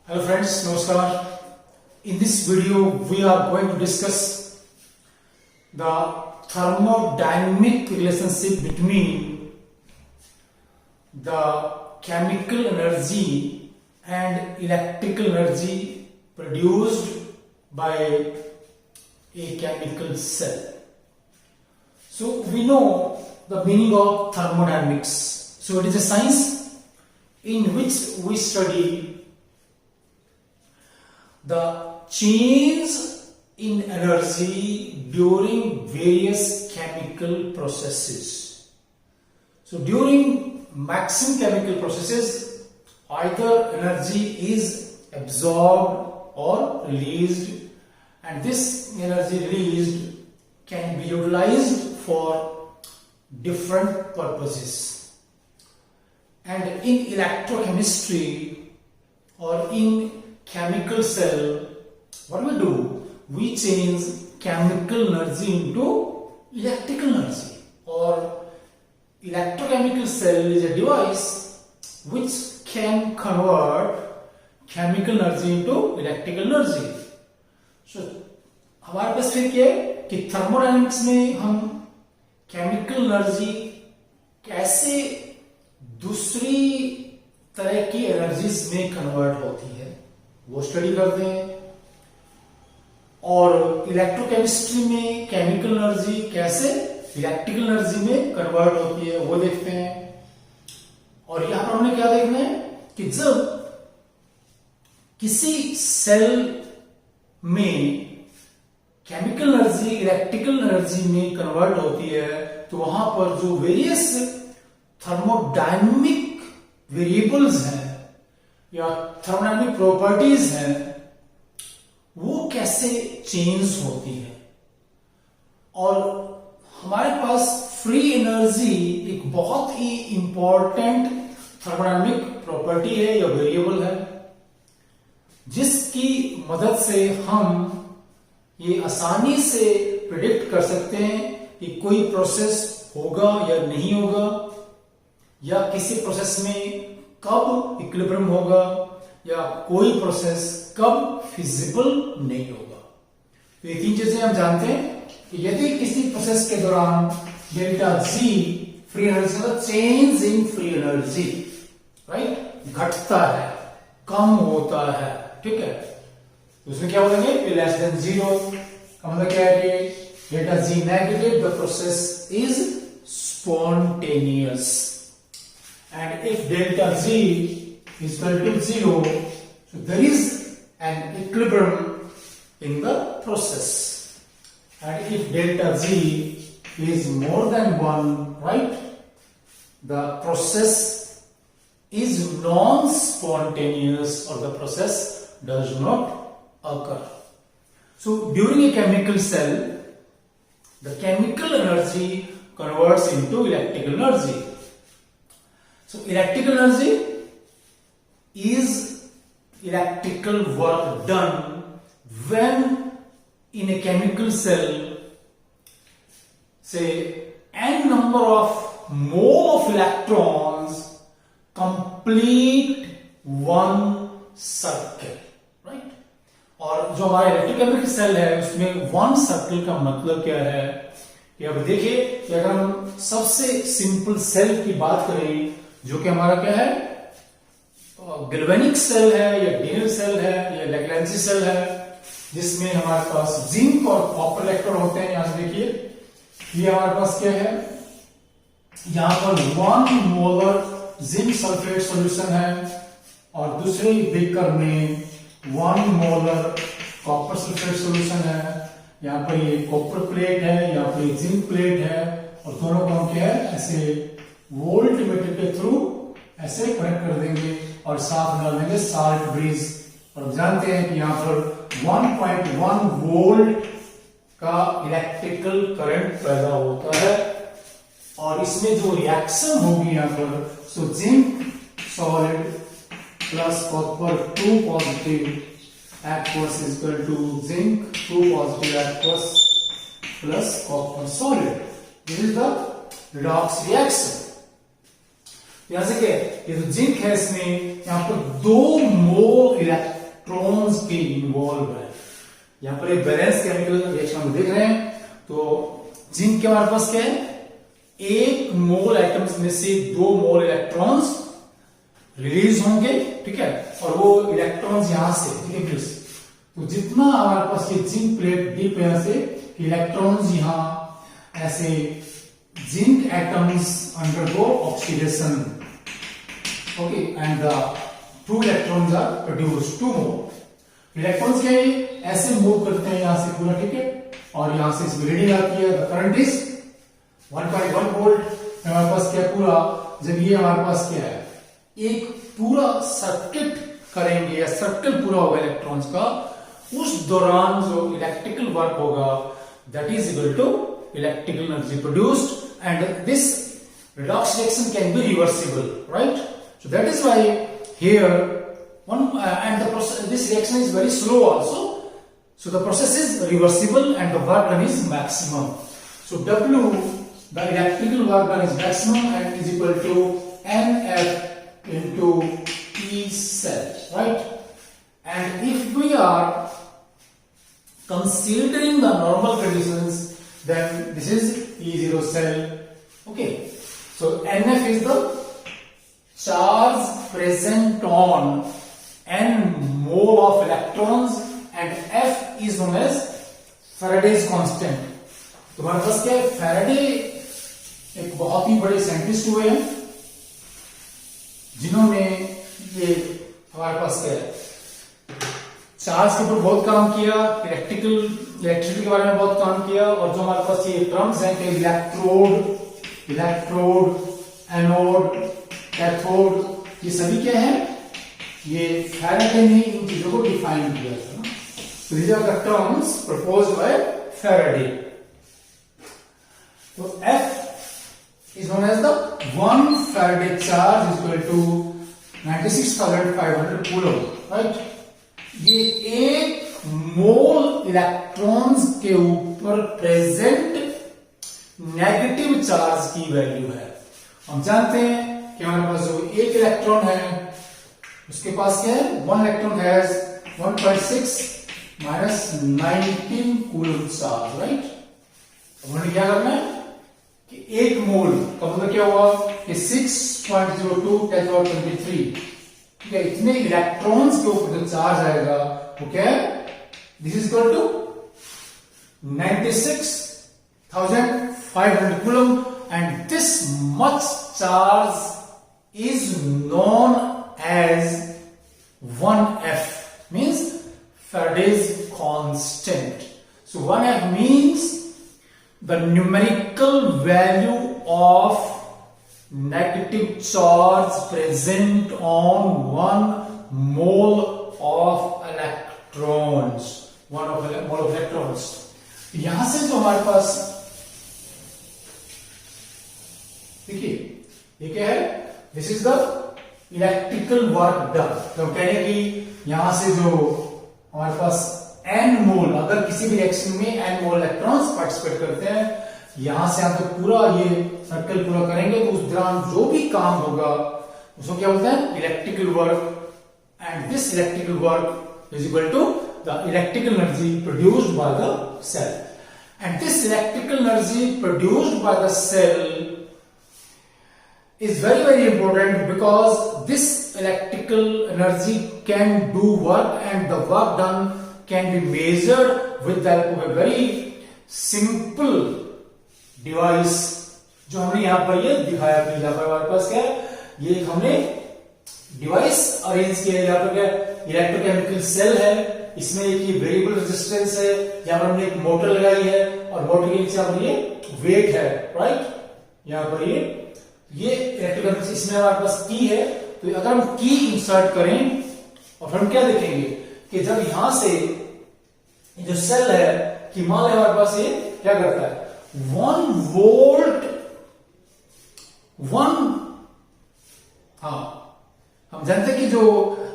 Hello friends, Namaskar. In this video, we are going to discuss the thermodynamic relationship between the chemical energy and electrical energy produced by a chemical cell. So we know the meaning of thermodynamics. So it is a science in which we study the change in energy during various chemical processes. So during maximum chemical processes, either energy is absorbed or released, and this energy released can be utilized for different purposes. And in electrochemistry or in chemical cell, what do? We change chemical energy into electrical energy, or electrochemical cell is a device which can convert chemical energy into electrical energy. So हमारे पास फिर क्या है कि thermodynamics में हम chemical energy कैसे दूसरी तरह की एनर्जीज में कन्वर्ट होती है वो स्टडी करते हैं, और इलेक्ट्रोकेमिस्ट्री में केमिकल एनर्जी कैसे इलेक्ट्रिकल एनर्जी में कन्वर्ट होती है वो देखते हैं। और यहां पर हमने क्या देखना है कि जब किसी सेल में केमिकल एनर्जी इलेक्ट्रिकल एनर्जी में कन्वर्ट होती है तो वहां पर जो वेरियस थर्मोडायनेमिक वेरिएबल्स हैं या थर्मोडायनेमिक प्रॉपर्टीज हैं वो कैसे चेंज होती है। और हमारे पास फ्री एनर्जी एक बहुत ही इंपॉर्टेंट थर्मोडायनेमिक प्रॉपर्टी है या वेरिएबल है, जिसकी मदद से हम ये आसानी से प्रिडिक्ट कर सकते हैं कि कोई प्रोसेस होगा या नहीं होगा, या किसी प्रोसेस में कब इक्विलिब्रियम होगा, या कोई प्रोसेस कब फिजिबल नहीं होगा। तो ये तीन चीजें हम जानते हैं कि यदि किसी प्रोसेस के दौरान डेल्टा जी फ्री एनर्जी मतलब change in free energy right घटता है, कम होता है, ठीक है, उसमें क्या बोलेंगे लेस देन जीरो का मतलब क्या है कि delta G negative, the process is spontaneous, and if delta G is equal to 0, so there is an equilibrium in the process, and if delta G is more than 1, right, the process is non-spontaneous or the process does not occur. So during a chemical cell, the chemical energy converts into electrical energy. So electrical energy is electrical work done when in a chemical cell, say n number of mole of electrons complete one circle, right? और जो हमारा electrochemical cell है उसमें one circle का मतलब क्या है कि अब देखिए कि अगर हम सबसे सिंपल सेल की बात करें जो कि हमारा क्या है गैल्वेनिक सेल है या डीनल सेल है या लैग्रेंजी सेल है, जिसमें हमारे पास जिंक और कॉपर इलेक्ट्रोड होते हैं। यहां देखिए ये हमारे पास क्या है, यहां पर 1 मोलर जिंक सल्फेट सॉल्यूशन है और दूसरे बीकर में 1 मोलर कॉपर सल्फेट सॉल्यूशन है। यहां पर ये कॉपर प्लेट है, यहाँ पर जिंक प्लेट है, और दोनों को हम क्या है ऐसे वोल्ट मीटर के थ्रू ऐसे कनेक्ट कर देंगे और साथ डाल देंगे साल्ट ब्रिज। और जानते हैं कि यहाँ पर 1.1 वोल्ट का इलेक्ट्रिकल करंट पैदा होता है, और इसमें जो रिएक्शन होगी यहाँ पर, so zinc solid plus copper 2 positive aqueous is equal to zinc 2 positive aqueous plus copper solid. This is the redox reaction. यहां से क्या है, ये जो जिंक है इसमें यहां पर 2 मोल इलेक्ट्रॉन्स के इन्वॉल्व है। यहां पर एक बैलेंस केमिकल रिएक्शन हम देख रहे हैं। तो जिंक के हमारे पास क्या है, 1 मोल एटम्स में से 2 मोल इलेक्ट्रॉन्स रिलीज होंगे, ठीक है, और वो इलेक्ट्रॉन्स यहां से, ठीक है, तो जितना हमारे पास ये जिंक प्लेट डीप यहां से इलेक्ट्रॉन्स यहां ऐसे zinc atoms undergo oxidation, okay, and the 2 electrons are produced, 2 mole electrons क्या है, ऐसे मूव करते हैं यहां से पूरा, ठीक है, और यहां से इसमें रीडिंग आती है, द करंट इज 1.1 वोल्ट। हमारे पास क्या पूरा, जब ये हमारे पास क्या है, एक पूरा सर्किट करेंगे या सर्कल पूरा होगा इलेक्ट्रॉन्स का, उस दौरान जो इलेक्ट्रिकल वर्क होगा that is equal to electrical energy produced, and this redox reaction can be reversible, right? So that is why here and the process, this reaction is very slow also, so the process is reversible and the work done is maximum. So W, the electrical work done is maximum and is equal to NF into E cell, right? And if we are considering the normal conditions, then this is E0 cell, okay. So NF is the charge present on n mole of electrons and F is known as Faraday's constant. तो हमारे पास क्या है, Faraday एक बहुत ही बड़े scientist हुए हैं जिन्होंने ये हमारे पास क्या है, चार्ज के ऊपर बहुत काम किया, इलेक्ट्रिसिटी के बारे में बहुत काम किया, और जो हमारे पास ये टर्म्स हैं कि इलेक्ट्रोड, एनोड, कैथोड, ये सभी क्या है, ये फैराडे ने इन चीजों को डिफाइन किया था। So these are the terms proposed by Faraday. So F is known as the 1 Faraday charge is equal to 96,500 coulomb, right? ये 1 मोल इलेक्ट्रॉन्स के ऊपर प्रेजेंट नेगेटिव चार्ज की वैल्यू है। हम जानते हैं कि हमारे पास जो 1 इलेक्ट्रॉन है उसके पास क्या है, 1 electron has 1.6 minus 19 coulomb charge, right. अब हमें क्या करना है कि 1 मोल का मतलब क्या हुआ कि 6.02 10 to the 23, ठीक है, इतने इलेक्ट्रॉन्स के ऊपर जो चार्ज आएगा वो क्या है, this is equal to 96,500 coulomb, and this much charge is known as 1F, means Faraday's constant. So 1F means the numerical value of negative charge present on 1 mole of electrons, 1 mole of electrons. यहां से जो हमारे पास देखिए ये क्या है, this is the electrical work done. तो हम कहें कि यहां से जो हमारे पास n मोल, अगर किसी भी रिएक्शन में n मोल इलेक्ट्रॉन्स पार्टिसिपेट करते हैं, यहां से हम तो पूरा ये सर्कल पूरा करेंगे तो उस दौरान जो भी काम होगा उसको क्या बोलते हैं, electrical work, and this electrical work is equal to the electrical energy produced by the cell, and this electrical energy produced by the cell is very important because this electrical energy can do work and the work done can be measured with the help of a very simple device जो हमने यहां पर ये दिखाया कि यहां पर हमारे पास क्या है, ये हमने डिवाइस अरेंज किया। यहां पर क्या इलेक्ट्रोकेमिकल सेल है, इसमें एक वेरिएबल रेजिस्टेंस है, यहां पर हमने एक मोटर लगाई है और मोटर के नीचे पर ये वेट है, राइट। यहां पर ये इलेक्ट्रिकल, इसमें हमारे पास की है, तो अगर हम की इंसर्ट करें और फिर हम क्या देखेंगे कि जब यहां से जो सेल है कि मान लें हमारे पास ये क्या करता है 1 वोल्ट, हम जानते हैं कि जो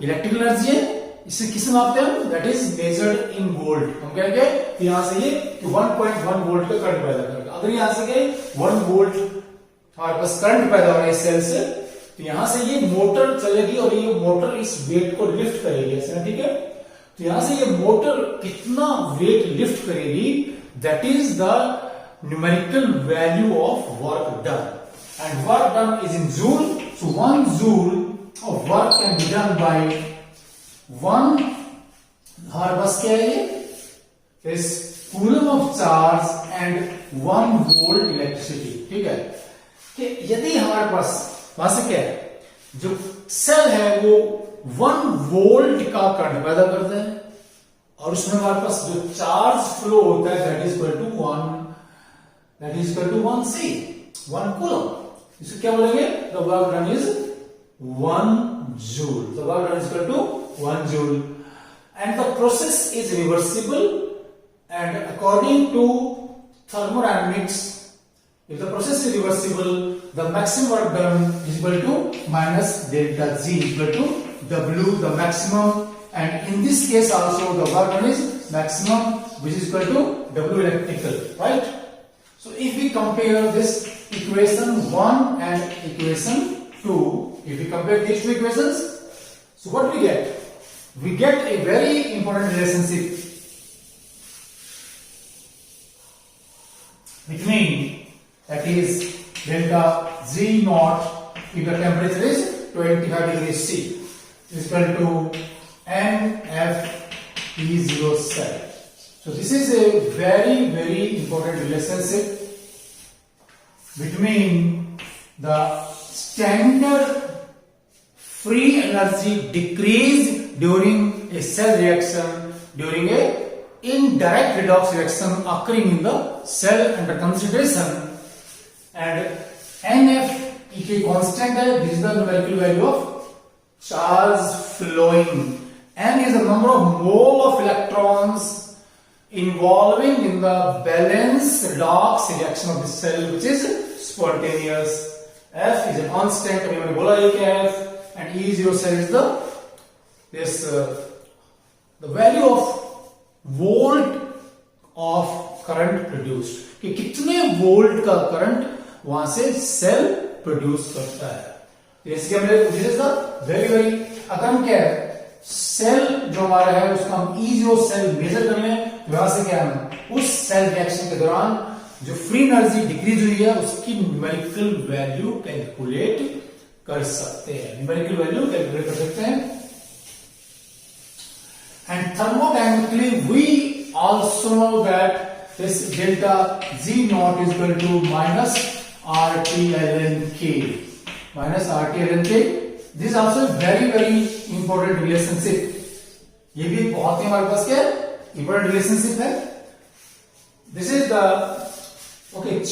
इलेक्ट्रिकल एनर्जी है इसे किससे मापते हैं, that is measured in volt. हम क्या कहेंगे यहां से ये 1.1 वोल्ट का करंट पैदा करेगा। अगर यहां से 1 वोल्ट हमारे पास करंट पैदा हो रहा है इस सेल से, तो यहां से ये मोटर चलेगी और ये मोटर इस वेट को लिफ्ट करेगी ऐसे, ठीक है। तो यहां से ये मोटर कितना वेट लिफ्ट करेगी, that is the numerical value of work done, and work done is in joule. So 1 joule of work can be done by 1, हमारे पास क्या है ये, इस coulomb of charge and 1 volt electricity, ठीक है। कि यदि हमारे पास वहां से क्या है, जो सेल है वो 1 वोल्ट का करंट पैदा करता है और उसमें हमारे पास जो चार्ज फ्लो होता है that is equal to 1 C 1 coulomb. इसको क्या बोलेंगे, the work done is 1 joule, the work done is equal to 1 joule, and the process is reversible, and according to thermodynamics, if the process is reversible, the maximum work done is equal to minus delta G is equal to W, the maximum, and in this case also the work done is maximum, which is equal to W electrical, right? So if we compare this equation 1 and equation 2, if we compare these two equations, so what we get? We get a very important relationship between, that is delta G naught if the temperature is 25 degrees C is equal to NFE0 cell. So this is a very important relationship between the standard free energy decrease during a cell reaction during a indirect redox reaction occurring in the cell under consideration, and NF is a constant है, this is the numerical value of charge flowing. N is the number of mole of electrons involving in the balance redox reaction of the cell which is spontaneous. F is a constant, मैंने बोला ये क्या है, and E0 cell is the value of volt of current produced, कि कितने volt का current वहां से सेल प्रोड्यूस करता है। इसके वेरी अगर हम क्या है, सेल जो हमारा है उसका हम E0 सेल मेजर कर लें, वहां से क्या हम उस सेल रिएक्शन के दौरान जो फ्री एनर्जी डिक्रीज हुई है उसकी न्यूमेरिकल वैल्यू कैलकुलेट कर सकते हैं, न्यूमेरिकल वैल्यू कैलकुलेट कर सकते हैं। And thermodynamically, we also know that this delta G naught is equal to minus RT ln K. Minus RT ln K. This is also a very important relationship. ये भी बहुत ही हमारे पास क्या important relationship है. This is the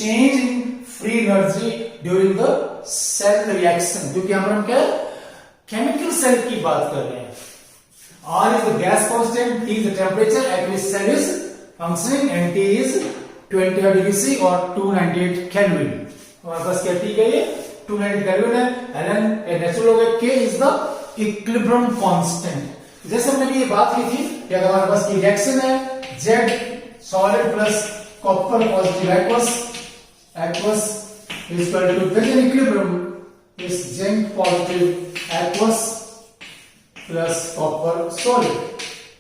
change in free energy during the cell reaction. क्योंकि हम क्या chemical cell की बात कर रहे हैं. R is the gas constant, T is the temperature at which cell is functioning, and T is 25 degrees C or 298 Kelvin. हमारे पास क्या T है, ये 298 Kelvin है, ln नेचुरल हो गया, K is the equilibrium constant. जैसे हमने भी ये बात की थी कि अगर हमारे पास की रिएक्शन है Z solid plus copper positive aqueous is equal to, there is an equilibrium, is zinc positive aqueous plus copper solid,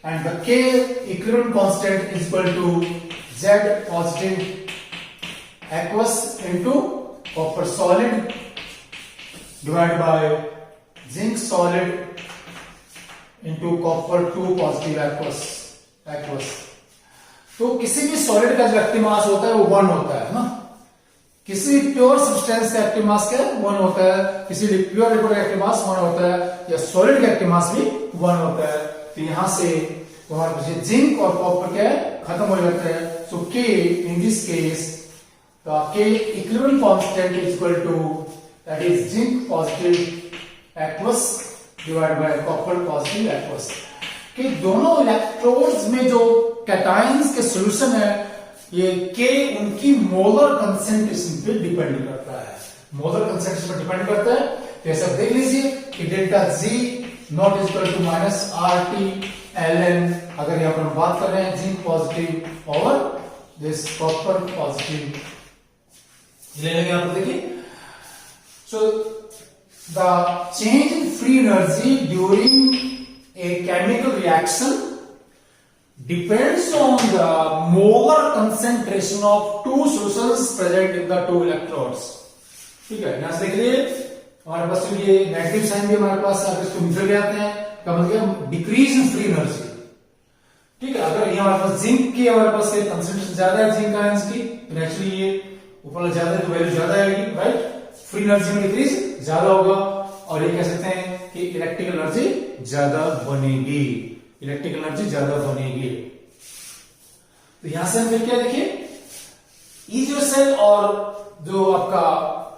and the K equilibrium constant is equal to Z positive aqueous into copper solid divided by zinc solid into copper 2 positive aqueous. तो किसी भी solid का जो active mass होता है वो 1 होता है ना, किसी प्योर सब्सटेंस का एक्टिव मास क्या 1 होता है, किसी प्योर लिक्विड का एक्टिव मास 1 होता है, या सॉलिड का एक्टिव मास भी 1 होता है। तो यहां से हमारे पास जिंक और कॉपर क्या है खत्म हो जाता है। So K in this case the K equivalent constant is equal to, that is zinc positive aqueous divided by copper positive aqueous. कि दोनों इलेक्ट्रोड्स में जो कैटायंस के सॉल्यूशन है, ये K उनकी मोलर कंसेंट्रेशन पे डिपेंड करता है, मोलर कंसेंट्रेशन पर डिपेंड करता है। तो ऐसा देख लीजिए कि delta G not is equal to minus RT ln, अगर यहां पर हम बात कर रहे हैं जिंक पॉजिटिव और दिस कॉपर पॉजिटिव ले लेंगे, यहां पर देखिए। सो the change in free energy during a chemical reaction depends on the molar concentration of two solutions present in the two electrodes. ठीक है, यहां से देखिए हमारे पास ये नेगेटिव साइन भी हमारे पास अगर इसको न्यूट्रल ले आते हैं क्या मतलब डिक्रीज इन फ्री एनर्जी। ठीक है, अगर ये हमारे पास जिंक की हमारे पास कंसेंट्रेशन ज्यादा है जिंक आयंस की, नेचुरली ये ऊपर ज्यादा है तो वैल्यू ज्यादा आएगी, राइट। फ्री एनर्जी में डिक्रीज ज्यादा होगा और ये कह सकते हैं कि इलेक्ट्रिकल एनर्जी ज्यादा बनेगी, इलेक्ट्रिकल एनर्जी ज्यादा बनेगी। तो यहां से हम फिर क्या देखिए, ई जो सेल और जो आपका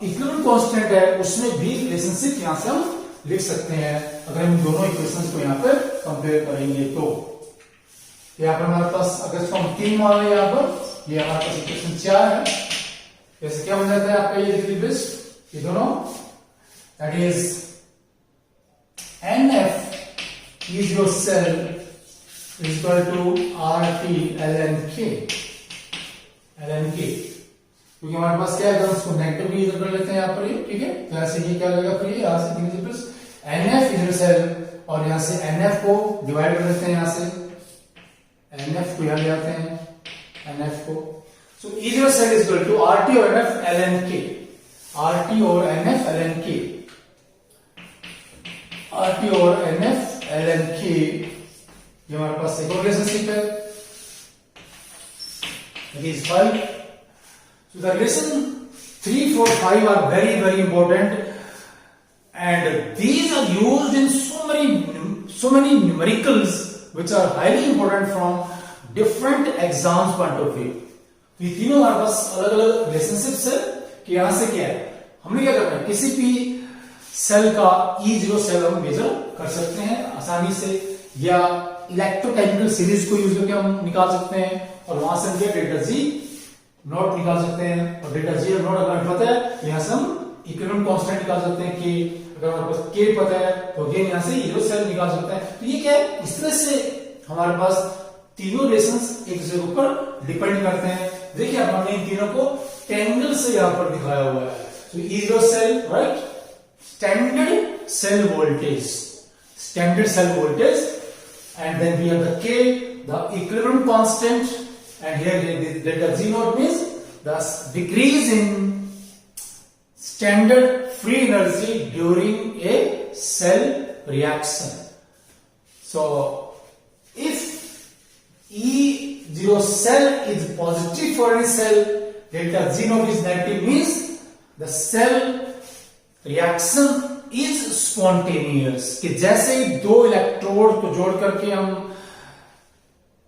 इक्विलिब्रियम कांस्टेंट है उसमें भी रिलेशनशिप यहां से हम लिख सकते हैं अगर हम दोनों इक्वेशंस को यहां पर कंपेयर करेंगे तो। यहाँ पर हमारे पास अगर इसको हम 3 मान लें यहां पर, ये हमारे पास इक्वेशन 4 है, जैसे क्या बन जाता है आपका ये इक्विलिब्रियम, ये दोनों that is NF is your cell is equal to RT ln K, क्योंकि हमारे पास क्या है उसको नेगेटिव भी इधर कर लेते हैं यहाँ पर, ठीक है। तो यहाँ से ये क्या लगेगा फिर यहाँ से plus NF is your cell और यहाँ से NF को डिवाइड कर लेते हैं, यहाँ से NF को यहाँ ले आते हैं NF को। So is your cell is equal to RT और NF ln K, RT और NF ln K, RT और NF ln K, ये हमारे पास एक और रिलेशनशिप है, that is 5. So the relation 3, 4, 5 are very very important and these are used in so many numericals which are highly important from different exams point of view. ये तीनों हमारे पास अलग अलग रिलेशनशिप्स है कि यहां से क्या है, हमने क्या करना है किसी भी सेल का E0 सेल हम मेजर कर सकते हैं आसानी से, या इलेक्ट्रोकेमिकल सीरीज को यूज करके हम निकाल सकते हैं और वहां से हम डेल्टा जी नॉट निकाल सकते हैं और डेल्टा जी नॉट अगर पता है यहां से हम इक्विलिब्रियम कांस्टेंट निकाल सकते हैं कि अगर हमारे पास K पता है तो अगेन यहां से E0 सेल निकाल सकते हैं। तो ये क्या है, इस तरह से हमारे पास तीनों रिलेशंस एक दूसरे के ऊपर डिपेंड करते हैं। देखिए अब हमने इन तीनों को ट्रायंगल से यहां पर दिखाया हुआ है। तो E0 cell, right, standard cell voltage, and then we have the K, the equilibrium constant, and here the delta G naught means the decrease in standard free energy during a cell reaction. So if E0 cell is positive for any cell, delta G naught is negative means the cell reaction is spontaneous, कि जैसे ही दो electrode को जोड़ करके हम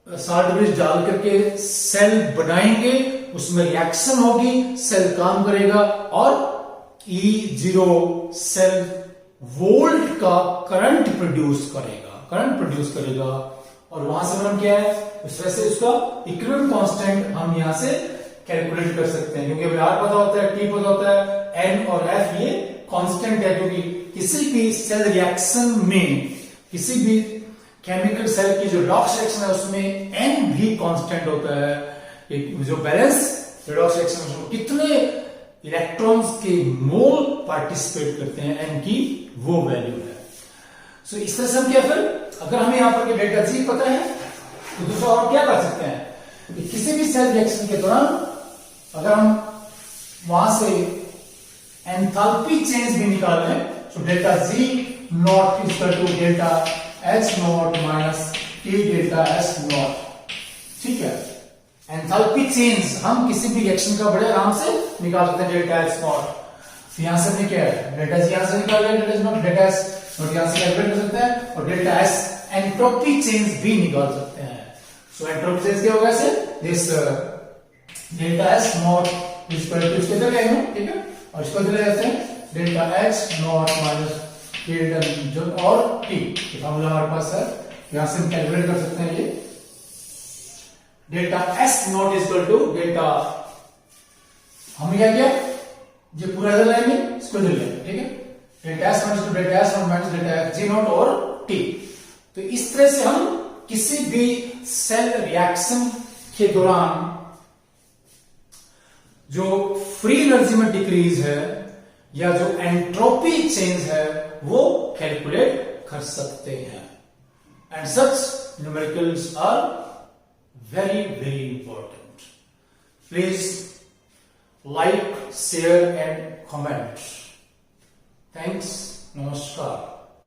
salt bridge डाल करके cell बनाएंगे उसमें रिएक्शन होगी, सेल काम करेगा और E0 सेल वोल्ट का करंट प्रोड्यूस करेगा और वहां से हम क्या है उस तरह से उसका इक्विलिब्रियम कांस्टेंट हम यहां से कैलकुलेट कर सकते हैं, क्योंकि हमें R पता होता है, T पता होता है, N और F ये कांस्टेंट है, क्योंकि किसी भी सेल रिएक्शन में किसी भी केमिकल सेल की जो रिडॉक्स रिएक्शन है उसमें N भी कांस्टेंट होता है। जो बैलेंस रिडॉक्स रिएक्शन में कितने इलेक्ट्रॉन्स के मोल पार्टिसिपेट करते हैं N की वो वैल्यू है। सो इस तरह से हम क्या, फिर अगर हमें यहां पर डेल्टा जी पता है तो दूसरा और क्या कर सकते हैं कि किसी भी सेल रिएक्शन के दौरान अगर हम वहां से एंथैल्पी चेंज भी निकाल लें तो delta G not is equal to delta H not minus T delta S not, ठीक है। एंथैल्पी चेंज हम किसी भी रिएक्शन का बड़े आराम से निकाल सकते हैं डेल्टा एच नॉट। यहां से हमने क्या है डेल्टा जी यहां से निकाल लिया, delta H not delta S not यहां से कैलकुलेट कर सकते हैं और डेल्टा एस एंट्रोपी चेंज भी निकाल सकते हैं। सो एंट्रोपी चेंज क्या होगा, ऐसे this delta S not is equal to इसके इधर लेंगे, ठीक है, और इसको ले जाते हैं delta H not minus delta जो और टी, फॉर्मूला हमारे पास है, यहां से हम कैलकुलेट कर सकते हैं। ये delta S not is equal to delta, हमने क्या किया ये पूरा इधर लाएंगे इसको इधर लेंगे, ठीक है, delta S not delta S not minus delta G not और टी। तो इस तरह से हम किसी भी सेल रिएक्शन के दौरान जो फ्री एनर्जी में डिक्रीज है या जो एंट्रोपी चेंज है वो कैलकुलेट कर सकते हैं. And such numericals are very very important. Please like, share and comment. Thanks. नमस्कार.